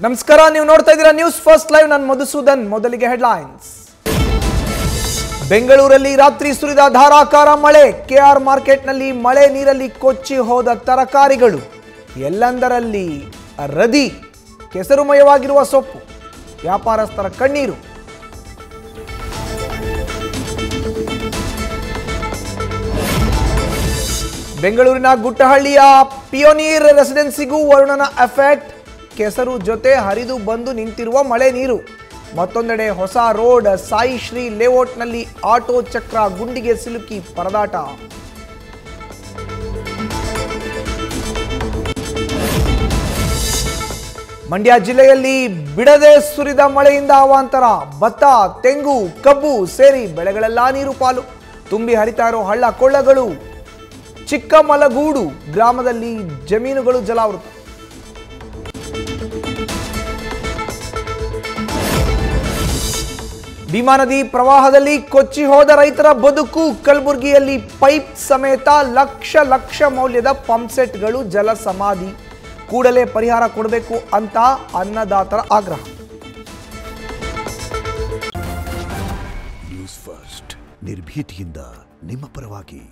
ನಮಸ್ಕಾರ, ನೀವು ನೋಡ್ತಾ ಇದ್ದೀರಾ ನ್ಯೂಸ್ ಫಸ್ಟ್ ಲೈವ್. ನಾನು ಮಧುಸೂದನ್. ಮೊದಲಿಗೆ ಹೆಡ್ಲೈನ್ಸ್. ಬೆಂಗಳೂರಲ್ಲಿ ರಾತ್ರಿ ಸುರಿದ ಧಾರಾಕಾರ ಮಳೆ. ಕೆಆರ್ ಮಾರ್ಕೆಟ್ನಲ್ಲಿ ಮಳೆ ನೀರಲ್ಲಿ ಕೊಚ್ಚಿ ಹೋದ ತರಕಾರಿಗಳು. ಎಲ್ಲೆಂದರಲ್ಲಿ ರದಿ, ಕೆಸರುಮಯವಾಗಿರುವ ಸೊಪ್ಪು, ವ್ಯಾಪಾರಸ್ಥರ ಕಣ್ಣೀರು. ಬೆಂಗಳೂರಿನ ಗುಟ್ಟಹಳ್ಳಿಯ ಪಿಯೋನಿಯರ್ ರೆಸಿಡೆನ್ಸಿಗೂ ವರುಣನ ಎಫೆಕ್ಟ್. ಕೆಸರು ಜೊತೆ ಹರಿದು ಬಂದು ನಿಂತಿರುವ ಮಳೆ ನೀರು. ಮತ್ತೊಂದೆಡೆ ಹೊಸ ರೋಡ್ ಸಾಯಿ ಶ್ರೀ ಲೇಔಟ್ನಲ್ಲಿ ಆಟೋ ಚಕ್ರ ಗುಂಡಿಗೆ ಸಿಲುಕಿ ಪರದಾಟ. ಮಂಡ್ಯ ಜಿಲ್ಲೆಯಲ್ಲಿ ಬಿಡದೆ ಸುರಿದ ಮಳೆಯಿಂದ ಅವಾಂತರ. ಭತ್ತ, ತೆಂಗು, ಕಬ್ಬು ಸೇರಿ ಬೆಳೆಗಳೆಲ್ಲ ನೀರು ಪಾಲು. ತುಂಬಿ ಹರಿತಾ ಇರೋ ಹಳ್ಳ ಕೊಳ್ಳಗಳು. ಚಿಕ್ಕಮಲಗೂಡು ಗ್ರಾಮದಲ್ಲಿ ಜಮೀನುಗಳು ಜಲಾವೃತ. ಭೀಮಾ ನದಿ ಪ್ರವಾಹದಲ್ಲಿ ಕೊಚ್ಚಿ ಹೋದ ರೈತರ ಬದುಕು. ಕಲಬುರಗಿಯಲ್ಲಿ ಪೈಪ್ ಸಮೇತ ಲಕ್ಷ ಮೌಲ್ಯದ ಪಂಪ್ಸೆಟ್ಗಳು ಜಲ ಸಮಾಧಿ. ಕೂಡಲೇ ಪರಿಹಾರ ಕೊಡಬೇಕು ಅಂತ ಅನ್ನದಾತರ ಆಗ್ರಹ. ನ್ಯೂಸ್ ಫಸ್ಟ್, ನಿರ್ಭೀತಿಯಿಂದ ನಿಮ್ಮ ಪರವಾಗಿ.